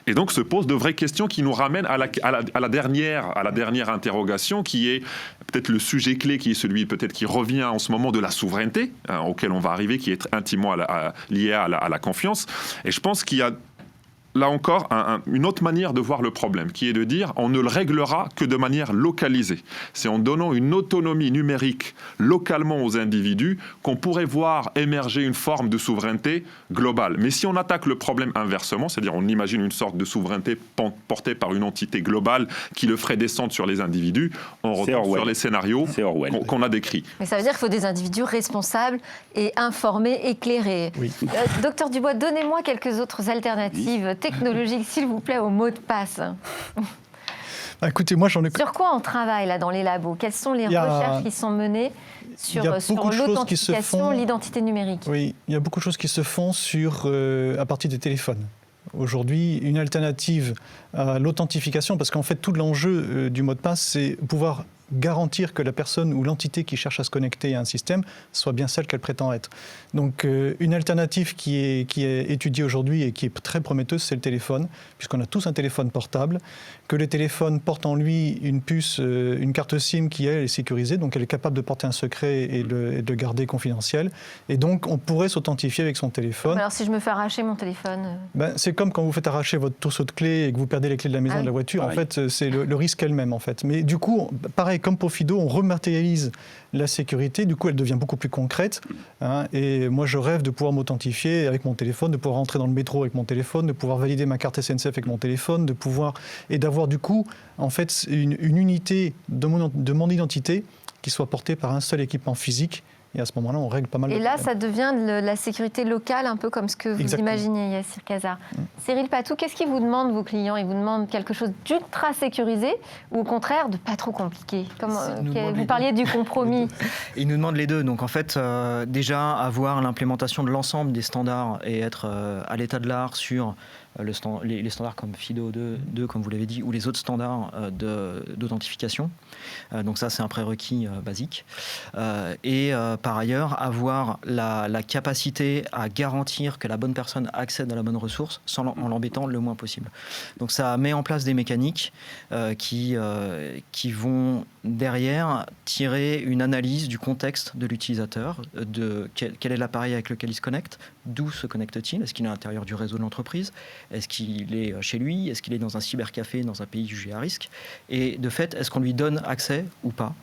Et donc se posent de vraies questions qui nous ramènent à la dernière interrogation, qui est peut-être le sujet clé, qui est celui peut-être qui revient en ce moment de la souveraineté, auquel on va arriver, qui est intimement lié à la confiance. Et je pense qu'il y a là encore une autre manière de voir le problème, qui est de dire on ne le réglera que de manière localisée. C'est en donnant une autonomie numérique localement aux individus qu'on pourrait voir émerger une forme de souveraineté globale. Mais si on attaque le problème inversement, c'est-à-dire on imagine une sorte de souveraineté portée par une entité globale qui le ferait descendre sur les individus, on retombe sur les scénarios qu'on a décrits. Mais ça veut dire qu'il faut des individus responsables et informés, éclairés. Oui. Docteur Dubois, donnez-moi quelques autres alternatives technologique, s'il vous plaît, au mot de passe. Écoutez, moi j'en ai... Sur quoi on travaille là dans les labos? Quelles sont les recherches qui sont menées sur l'authentification, l'identité numérique? Oui, il y a beaucoup de choses qui se font à partir des téléphones. Aujourd'hui, une alternative à l'authentification, parce qu'en fait tout l'enjeu du mot de passe, c'est pouvoir garantir que la personne ou l'entité qui cherche à se connecter à un système soit bien celle qu'elle prétend être. Donc une alternative qui est étudiée aujourd'hui et qui est très prometteuse, c'est le téléphone, puisqu'on a tous un téléphone portable, que le téléphone porte en lui une puce, une carte SIM qui, elle, est sécurisée, donc elle est capable de porter un secret et de le garder confidentiel. Et donc on pourrait s'authentifier avec son téléphone. Alors si je me fais arracher mon téléphone C'est comme quand vous faites arracher votre trousseau de clés et que vous perdez les clés de la maison, de la voiture. En fait, c'est le risque elle-même, en fait. Mais du coup, pareil, comme pour Fido, on rematérialise la sécurité. Du coup, elle devient beaucoup plus concrète. Et moi, je rêve de pouvoir m'authentifier avec mon téléphone, de pouvoir rentrer dans le métro avec mon téléphone, de pouvoir valider ma carte SNCF avec mon téléphone, et d'avoir du coup, en fait, une unité de mon identité qui soit portée par un seul équipement physique. Et à ce moment-là, on règle pas mal de problèmes. Et là, ça devient de la sécurité locale, un peu comme ce que vous imaginez, Yassir Kazar. Cyril Patou, qu'est-ce qu'ils vous demandent, vos clients? Ils vous demandent quelque chose d'ultra sécurisé ou au contraire de pas trop compliqué? Vous parliez du compromis. Ils nous demandent les deux. Donc en fait, déjà, avoir l'implémentation de l'ensemble des standards et être à l'état de l'art sur les standards comme FIDO2, comme vous l'avez dit, ou les autres standards d'authentification. Donc ça, c'est un prérequis basique. Et par ailleurs, avoir la capacité à garantir que la bonne personne accède à la bonne ressource en l'embêtant le moins possible. Donc ça met en place des mécaniques qui vont derrière tirer une analyse du contexte de l'utilisateur, de quel est l'appareil avec lequel il se connecte, d'où se connecte-t-il, est-ce qu'il est à l'intérieur du réseau de l'entreprise, est-ce qu'il est chez lui, est-ce qu'il est dans un cybercafé, dans un pays jugé à risque, et de fait, est-ce qu'on lui donne accès ou pas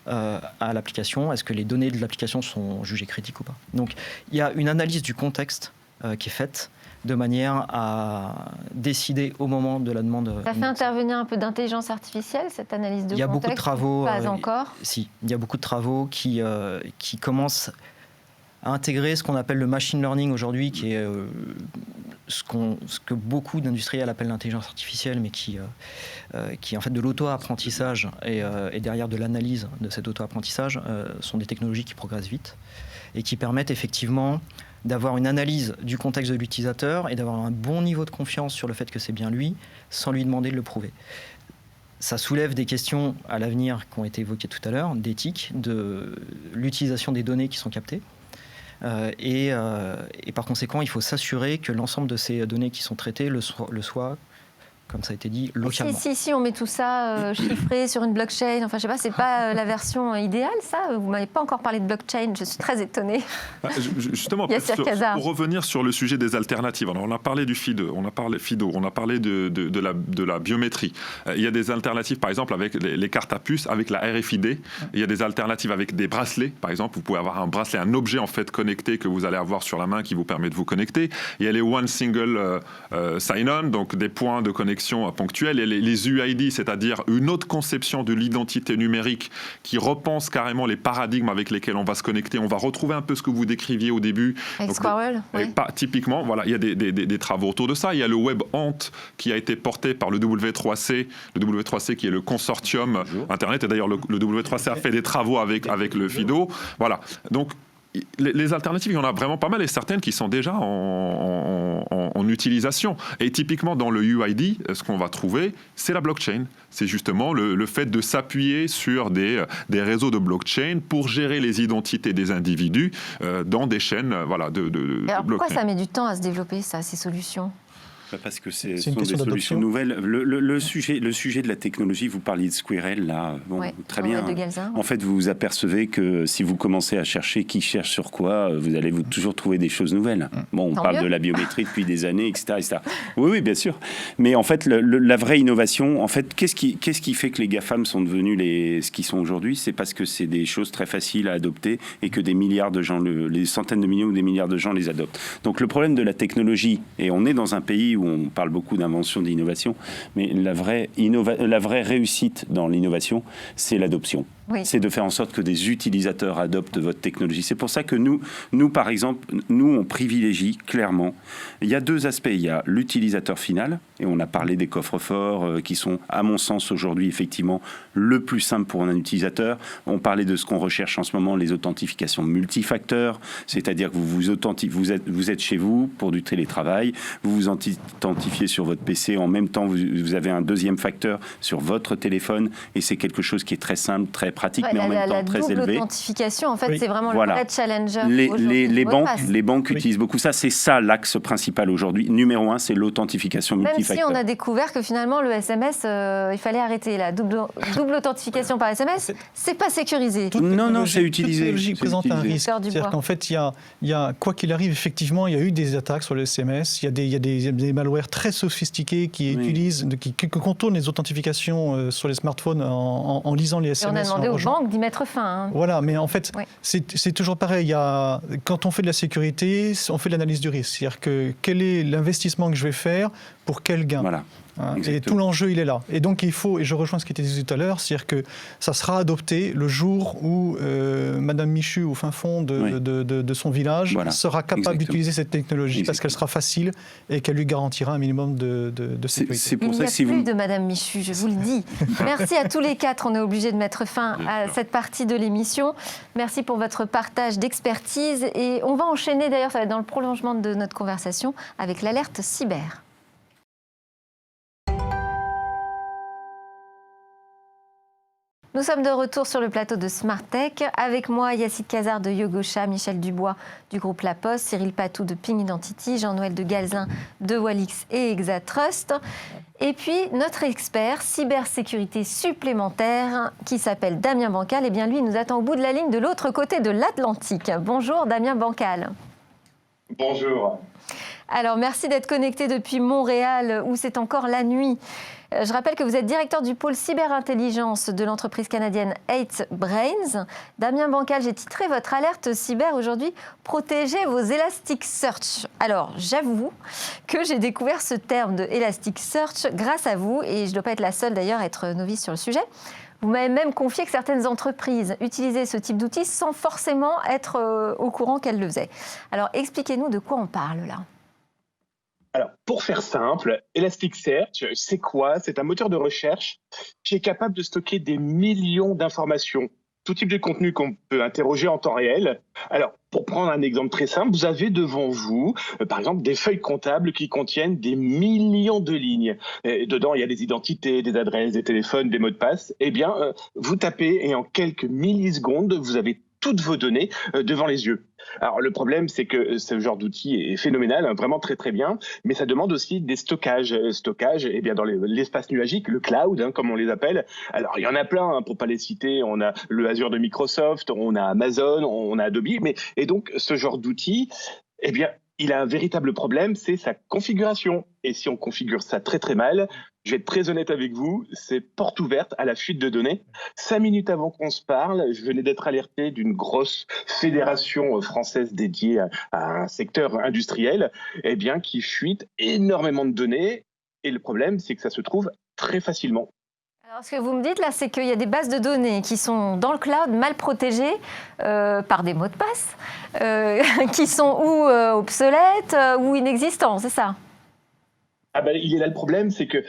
à l'application, est-ce que les données de l'application sont jugées critiques ou pas. Donc il y a une analyse du contexte qui est faite de manière à décider au moment de la demande. Ça fait intervenir un peu d'intelligence artificielle, cette analyse de contexte? Il y a beaucoup de travaux. Pas encore. Si, il y a beaucoup de travaux qui commencent à intégrer ce qu'on appelle le machine learning aujourd'hui, qui est ce que beaucoup d'industriels appellent l'intelligence artificielle, mais qui est en fait de l'auto-apprentissage et derrière de l'analyse de cet auto-apprentissage, sont des technologies qui progressent vite et qui permettent effectivement d'avoir une analyse du contexte de l'utilisateur et d'avoir un bon niveau de confiance sur le fait que c'est bien lui, sans lui demander de le prouver. Ça soulève des questions à l'avenir qui ont été évoquées tout à l'heure, d'éthique, de l'utilisation des données qui sont captées. Et par conséquent, il faut s'assurer que l'ensemble de ces données qui sont traitées le soient, comme ça a été dit, localement. Si on met tout ça chiffré sur une blockchain, enfin je sais pas, c'est pas la version idéale, ça? Vous m'avez pas encore parlé de blockchain, je suis très étonnée. Justement, pour revenir sur le sujet des alternatives, alors on a parlé du FIDO, on a parlé de la biométrie. Il y a des alternatives, par exemple, avec les cartes à puce, avec la RFID. Il y a des alternatives avec des bracelets, par exemple. Vous pouvez avoir un bracelet, un objet en fait connecté que vous allez avoir sur la main qui vous permet de vous connecter. Il y a les One Single Sign-On, donc des points de connexion ponctuelle, et les UID, c'est-à-dire une autre conception de l'identité numérique qui repense carrément les paradigmes avec lesquels on va se connecter. On va retrouver un peu ce que vous décriviez au début. Avec Squirrel, oui. Typiquement, voilà, il y a des travaux autour de ça. Il y a le Web Ant qui a été porté par le W3C qui est le consortium Internet, et d'ailleurs le W3C a fait des travaux avec le FIDO. Voilà, donc les alternatives, il y en a vraiment pas mal, et certaines qui sont déjà en utilisation. Et typiquement, dans le UID, ce qu'on va trouver, c'est la blockchain. C'est justement le fait de s'appuyer sur des réseaux de blockchain pour gérer les identités des individus dans des chaînes de alors, blockchain. Pourquoi ça met du temps à se développer, ces solutions? Parce que ce sont des solutions nouvelles. Le sujet de la technologie, vous parliez de Squirrel, là, très bien. En fait, vous vous apercevez que si vous commencez à chercher qui cherche sur quoi, vous allez toujours trouver des choses nouvelles. Bon, on parle de la biométrie depuis des années, etc. Oui, bien sûr. Mais en fait, la vraie innovation, en fait, qu'est-ce qui fait que les GAFAM sont devenus ce qu'ils sont aujourd'hui? C'est parce que c'est des choses très faciles à adopter et que des milliards de gens, les centaines de millions ou des milliards de gens les adoptent. Donc le problème de la technologie, et on est dans un pays où on parle beaucoup d'invention, d'innovation, mais la vraie réussite dans l'innovation, c'est l'adoption. Oui. C'est de faire en sorte que des utilisateurs adoptent votre technologie. C'est pour ça que nous, par exemple, on privilégie clairement. Il y a deux aspects. Il y a l'utilisateur final, Et on a parlé des coffres-forts qui sont, à mon sens, aujourd'hui, effectivement, le plus simple pour un utilisateur. On parlait de ce qu'on recherche en ce moment, les authentifications multifacteurs, c'est-à-dire que vous êtes chez vous pour du télétravail, vous vous authentifiez sur votre PC, en même temps, vous avez un deuxième facteur sur votre téléphone, et c'est quelque chose qui est très simple, très pratique, mais en même temps très élevé. L'authentification, en fait, Oui. c'est vraiment Voilà. le vrai challenger. Les banques utilisent beaucoup ça. C'est ça l'axe principal aujourd'hui. Numéro 1, c'est l'authentification Même multifacteur. si on a découvert que finalement, le SMS, il fallait arrêter. La double authentification par SMS, c'est pas sécurisé. Non, c'est utilisé. Toute technologie C'est présente un utilisé. risque. Faire du C'est-à-dire bois. qu'en fait, il y a, quoi qu'il arrive, effectivement, il y a eu des attaques sur le SMS. Il y a des malwares très sophistiqués qui utilisent, qui contournent les authentifications sur les smartphones en lisant les Et SMS. on a demandé aux rejoignant. banques d'y mettre fin. Hein. Voilà, mais en fait, Oui. c'est toujours pareil. Quand on fait de la sécurité, on fait l'analyse du risque. C'est-à-dire que quel est l'investissement que je vais faire pour quel gain. Voilà. Hein, et Exactement. tout l'enjeu, il est là. Et donc, il faut, et je rejoins ce qui était dit tout à l'heure, c'est-à-dire que ça sera adopté le jour où Madame Michu, au fin fond de son village, Voilà. sera capable Exactement. d'utiliser cette technologie parce qu'elle sera facile et qu'elle lui garantira un minimum de sécurité. C'est Il pour n'y ça a que si plus vous... de Madame Michu, je vous le dis. Merci à tous les quatre. On est obligé de mettre fin à cette partie de l'émission. Merci pour votre partage d'expertise. Et on va enchaîner, d'ailleurs, ça va être dans le prolongement de notre conversation, avec l'alerte cyber. Nous sommes de retour sur le plateau de Smart Tech. Avec moi, Yacine Cazard de Yogosha, Michel Dubois du groupe La Poste, Cyril Patou de Ping Identity, Jean-Noël de Galzin de Walix et Exatrust. Et puis, notre expert cybersécurité supplémentaire qui s'appelle Damien Bancal. Eh bien, lui, il nous attend au bout de la ligne de l'autre côté de l'Atlantique. Bonjour Damien Bancal. Bonjour. Alors, merci d'être connecté depuis Montréal où c'est encore la nuit. Je rappelle que vous êtes directeur du pôle cyberintelligence de l'entreprise canadienne 8Brains. Damien Bancal, j'ai titré votre alerte cyber aujourd'hui « Protégez vos Elasticsearch ». Alors, j'avoue que j'ai découvert ce terme de Elasticsearch grâce à vous, et je ne dois pas être la seule d'ailleurs à être novice sur le sujet. Vous m'avez même confié que certaines entreprises utilisaient ce type d'outils sans forcément être au courant qu'elles le faisaient. Alors, expliquez-nous de quoi on parle là. Alors, pour faire simple, Elasticsearch, c'est quoi? C'est un moteur de recherche qui est capable de stocker des millions d'informations, tout type de contenu qu'on peut interroger en temps réel. Alors, pour prendre un exemple très simple, vous avez devant vous, par exemple, des feuilles comptables qui contiennent des millions de lignes. Et dedans, il y a des identités, des adresses, des téléphones, des mots de passe. Eh bien, vous tapez et en quelques millisecondes, vous avez toutes vos données devant les yeux. Alors le problème, c'est que ce genre d'outil est phénoménal, vraiment très très bien, mais ça demande aussi des stockages. Stockage, eh bien dans l'espace nuagique, le cloud, comme on les appelle. Alors il y en a plein, pour pas les citer. On a le Azure de Microsoft, on a Amazon, on a Adobe, et donc ce genre d'outil, eh bien il a un véritable problème, c'est sa configuration. Et si on configure ça très très mal, je vais être très honnête avec vous, c'est porte ouverte à la fuite de données. 5 minutes avant qu'on se parle, je venais d'être alerté d'une grosse fédération française dédiée à un secteur industriel, eh bien, qui fuite énormément de données. Et le problème, c'est que ça se trouve très facilement. Alors, ce que vous me dites là, c'est qu'il y a des bases de données qui sont dans le cloud, mal protégées par des mots de passe, qui sont ou obsolètes ou inexistants, c'est ça? Ah ben, il est là le problème, c'est que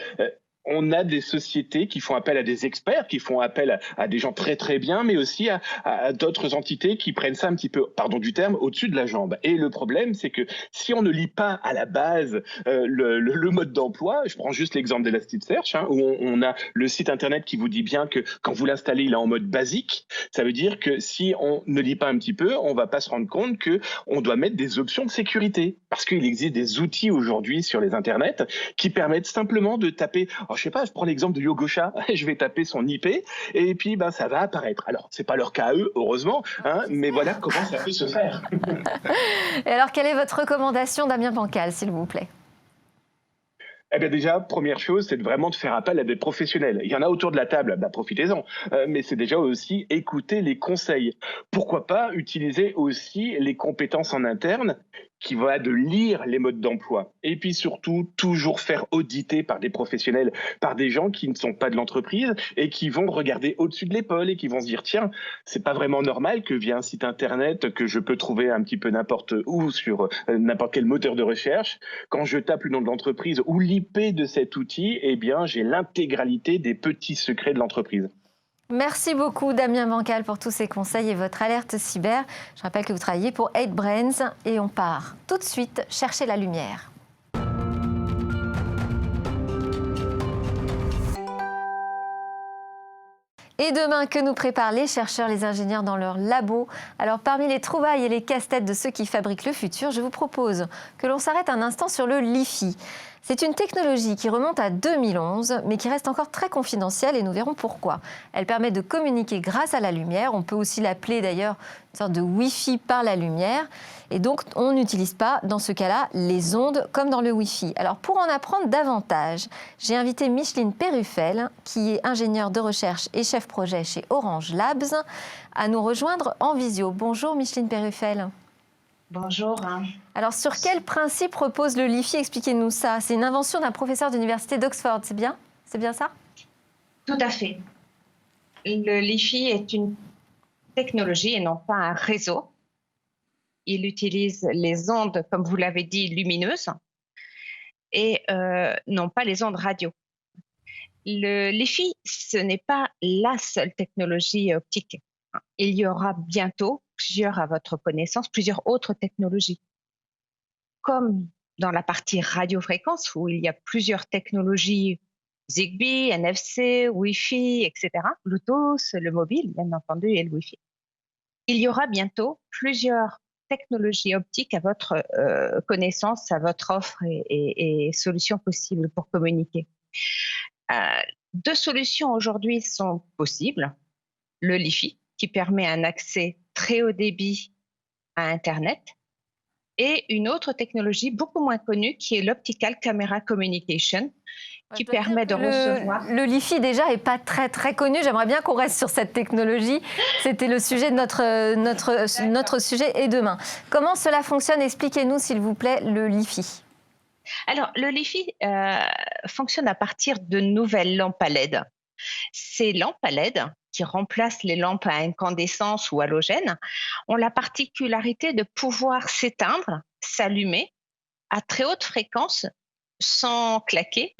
on a des sociétés qui font appel à des experts, qui font appel à des gens très très bien, mais aussi à d'autres entités qui prennent ça un petit peu, pardon du terme, au-dessus de la jambe. Et le problème, c'est que si on ne lit pas à la base le mode d'emploi, je prends juste l'exemple d'Elasticsearch, où on a le site internet qui vous dit bien que quand vous l'installez, il est en mode basique. Ça veut dire que si on ne lit pas un petit peu, on va pas se rendre compte que on doit mettre des options de sécurité. Parce qu'il existe des outils aujourd'hui sur les internets qui permettent simplement de taper, je sais pas, je prends l'exemple de Yogosha, je vais taper son IP et puis ça va apparaître. Alors, c'est pas leur cas à eux, heureusement, mais voilà comment ça peut se faire. Et alors, quelle est votre recommandation, Damien Bancal, s'il vous plaît? Eh bien déjà, première chose, c'est vraiment de faire appel à des professionnels. Il y en a autour de la table, profitez-en. Mais c'est déjà aussi écouter les conseils. Pourquoi pas utiliser aussi les compétences en interne qui va de lire les modes d'emploi. Et puis surtout, toujours faire auditer par des professionnels, par des gens qui ne sont pas de l'entreprise et qui vont regarder au-dessus de l'épaule et qui vont se dire, tiens, c'est pas vraiment normal que via un site internet que je peux trouver un petit peu n'importe où sur n'importe quel moteur de recherche, quand je tape le nom de l'entreprise ou l'IP de cet outil, eh bien, j'ai l'intégralité des petits secrets de l'entreprise. Merci beaucoup Damien Bancal pour tous ces conseils et votre alerte cyber. Je rappelle que vous travaillez pour 8Brains et on part tout de suite chercher la lumière. Et demain, que nous préparent les chercheurs, les ingénieurs dans leur labo? Alors, parmi les trouvailles et les casse-têtes de ceux qui fabriquent le futur, je vous propose que l'on s'arrête un instant sur le Li-Fi. C'est une technologie qui remonte à 2011, mais qui reste encore très confidentielle et nous verrons pourquoi. Elle permet de communiquer grâce à la lumière. On peut aussi l'appeler d'ailleurs une sorte de Wi-Fi par la lumière. Et donc, on n'utilise pas, dans ce cas-là, les ondes comme dans le Wi-Fi. Alors, pour en apprendre davantage, j'ai invité Micheline Perruffel, qui est ingénieure de recherche et chef projet chez Orange Labs, à nous rejoindre en visio. Bonjour Micheline Perruffel. Bonjour. Alors, sur quel principe repose le Li-Fi? Expliquez-nous ça. C'est une invention d'un professeur d'université d'Oxford, c'est bien? C'est bien ça? Tout à fait. Le Li-Fi est une technologie et non pas un réseau. Il utilise les ondes, comme vous l'avez dit, lumineuses et non pas les ondes radio. Le Li-Fi, ce n'est pas la seule technologie optique. Il y aura bientôt plusieurs, à votre connaissance, plusieurs autres technologies. Comme dans la partie radiofréquence, où il y a plusieurs technologies, Zigbee, NFC, Wi-Fi, etc., Bluetooth, le mobile, bien entendu, et le Wi-Fi. Il y aura bientôt plusieurs technologies optiques à votre connaissance, à votre offre et solutions possibles pour communiquer. Deux solutions aujourd'hui sont possibles. Le Li-Fi, qui permet un accès très haut débit à Internet, et une autre technologie beaucoup moins connue qui est l'Optical Camera Communication, qui permet de recevoir... Le Li-Fi déjà n'est pas très très connu, j'aimerais bien qu'on reste sur cette technologie. C'était le sujet de notre sujet et demain. Comment cela fonctionne? Expliquez-nous s'il vous plaît le Li-Fi. Alors le Li-Fi fonctionne à partir de nouvelles lampes à LED. Ces lampes à LED qui remplacent les lampes à incandescence ou halogène ont la particularité de pouvoir s'éteindre, s'allumer à très haute fréquence sans claquer.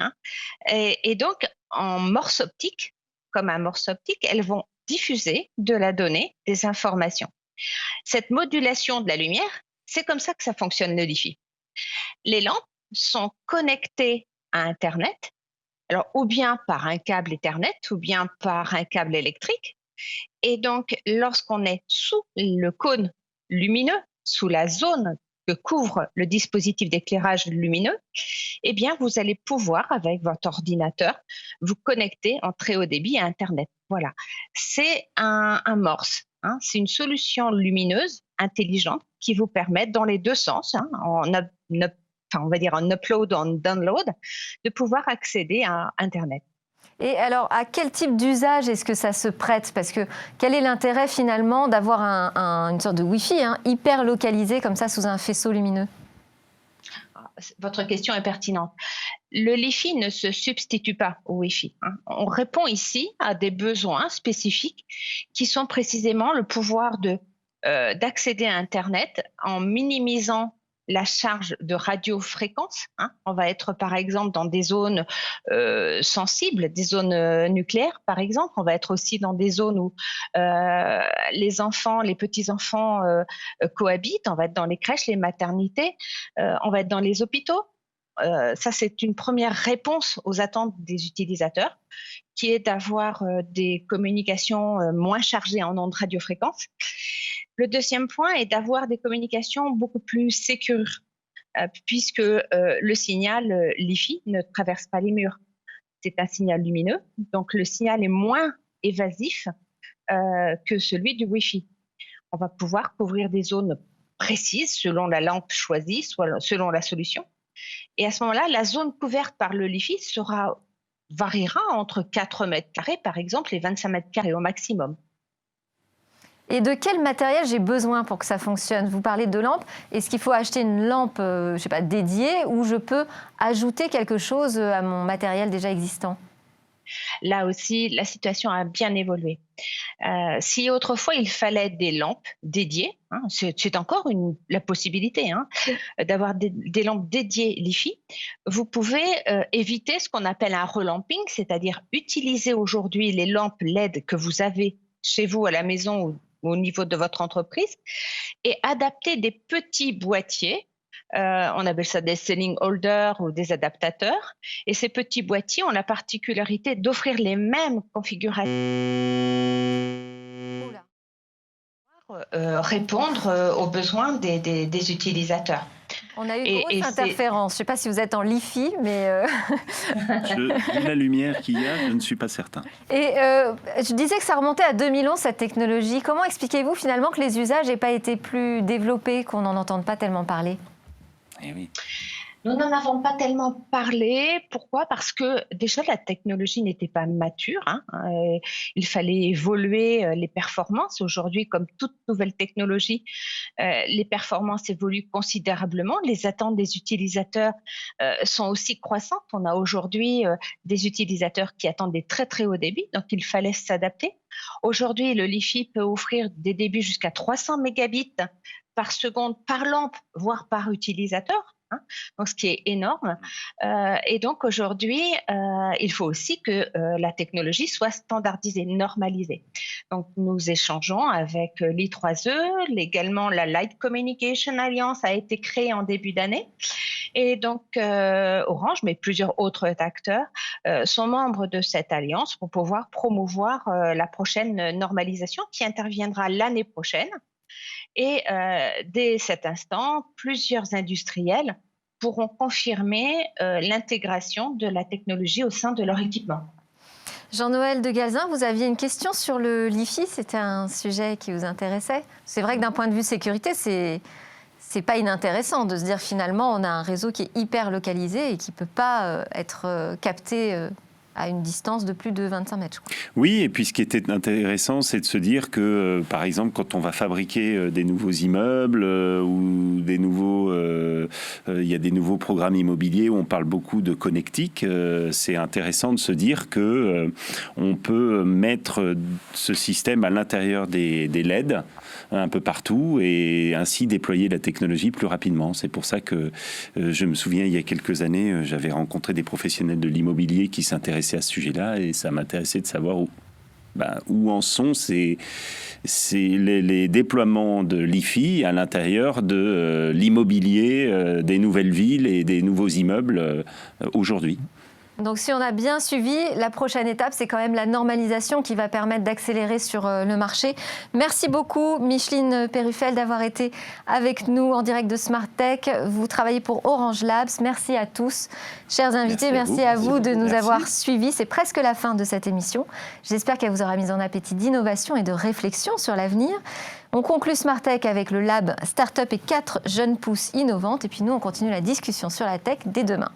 Et donc, en morse optique, comme un morse optique, elles vont diffuser de la donnée, des informations. Cette modulation de la lumière, c'est comme ça que ça fonctionne le Li-Fi. Les lampes sont connectées à Internet, alors ou bien par un câble Ethernet ou bien par un câble électrique. Et donc, lorsqu'on est sous le cône lumineux, sous la zone que couvre le dispositif d'éclairage lumineux, eh bien, vous allez pouvoir, avec votre ordinateur, vous connecter en très haut débit à Internet. Voilà. C'est un morse. C'est une solution lumineuse, intelligente, qui vous permet, dans les deux sens, on va dire en upload, en download, de pouvoir accéder à Internet. Et alors, à quel type d'usage est-ce que ça se prête? Parce que quel est l'intérêt finalement d'avoir une sorte de Wi-Fi hyper localisé comme ça sous un faisceau lumineux? Votre question est pertinente. Le Li-Fi ne se substitue pas au Wi-Fi. On répond ici à des besoins spécifiques qui sont précisément le pouvoir d'accéder à Internet en minimisant la charge de radiofréquence. On va être par exemple dans des zones sensibles, des zones nucléaires par exemple. On va être aussi dans des zones où les petits-enfants cohabitent. On va être dans les crèches, les maternités. On va être dans les hôpitaux. Ça, c'est une première réponse aux attentes des utilisateurs, qui est d'avoir des communications moins chargées en ondes radiofréquences. Le deuxième point est d'avoir des communications beaucoup plus sécures, puisque le signal Li-Fi ne traverse pas les murs. C'est un signal lumineux, donc le signal est moins évasif que celui du Wi-Fi. On va pouvoir couvrir des zones précises selon la lampe choisie, soit selon la solution. Et à ce moment-là, la zone couverte par le Li-Fi variera entre 4 mètres carrés, par exemple, et 25 mètres carrés au maximum. Et de quel matériel j'ai besoin pour que ça fonctionne? Vous parlez de lampe. Est-ce qu'il faut acheter une lampe je sais pas, dédiée ou je peux ajouter quelque chose à mon matériel déjà existant? Là aussi, la situation a bien évolué. Si autrefois il fallait des lampes dédiées, hein, c'est encore la possibilité d'avoir des lampes dédiées LiFi, vous pouvez éviter ce qu'on appelle un relamping, c'est-à-dire utiliser aujourd'hui les lampes LED que vous avez chez vous à la maison ou au niveau de votre entreprise et adapter des petits boîtiers. On appelle ça des selling holders ou des adaptateurs. Et ces petits boîtiers ont la particularité d'offrir les mêmes configurations. Répondre aux besoins des utilisateurs. On a eu une grosse interférence. Je ne sais pas si vous êtes en LiFi, mais... Vu la lumière qu'il y a, je ne suis pas certain. Et je disais que ça remontait à 2011, cette technologie. Comment expliquez-vous finalement que les usages n'aient pas été plus développés, qu'on n'en entende pas tellement parler? Eh oui. Nous n'en avons pas tellement parlé. Pourquoi? Parce que déjà la technologie n'était pas mature. Il fallait évoluer les performances. Aujourd'hui, comme toute nouvelle technologie, les performances évoluent considérablement. Les attentes des utilisateurs sont aussi croissantes. On a aujourd'hui des utilisateurs qui attendent des très très hauts débits, donc il fallait s'adapter. Aujourd'hui, le LiFi peut offrir des débits jusqu'à 300 mégabits par seconde par lampe, voire par utilisateur. Donc, ce qui est énorme. Et donc, aujourd'hui, il faut aussi que la technologie soit standardisée, normalisée. Donc, nous échangeons avec l'I3E. Également, la Light Communication Alliance a été créée en début d'année. Et donc, Orange, mais plusieurs autres acteurs, sont membres de cette alliance pour pouvoir promouvoir la prochaine normalisation qui interviendra l'année prochaine. Et dès cet instant, plusieurs industriels pourront confirmer l'intégration de la technologie au sein de leur équipement. Jean-Noël de Galzin, vous aviez une question sur le LiFi, c'était un sujet qui vous intéressait. C'est vrai que d'un point de vue sécurité, c'est pas inintéressant de se dire finalement on a un réseau qui est hyper localisé et qui peut pas être capté à une distance de plus de 25 mètres. Oui, et puis ce qui était intéressant, c'est de se dire que, par exemple, quand on va fabriquer des nouveaux immeubles ou des nouveaux, il y a des nouveaux programmes immobiliers où on parle beaucoup de connectique, c'est intéressant de se dire que on peut mettre ce système à l'intérieur des LED un peu partout et ainsi déployer la technologie plus rapidement. C'est pour ça que je me souviens, il y a quelques années, j'avais rencontré des professionnels de l'immobilier qui s'intéressaient à ce sujet-là et ça m'intéressait de savoir où en sont les déploiements de LiFi à l'intérieur de l'immobilier des nouvelles villes et des nouveaux immeubles aujourd'hui. Donc si on a bien suivi, la prochaine étape, c'est quand même la normalisation qui va permettre d'accélérer sur le marché. Merci beaucoup, Micheline Perruffel, d'avoir été avec nous en direct de Smart Tech. Vous travaillez pour Orange Labs. Merci à tous. Chers invités, merci à vous de nous avoir suivis. C'est presque la fin de cette émission. J'espère qu'elle vous aura mis en appétit d'innovation et de réflexion sur l'avenir. On conclut Smart Tech avec le Lab Startup et 4 jeunes pousses innovantes. Et puis nous, on continue la discussion sur la tech dès demain.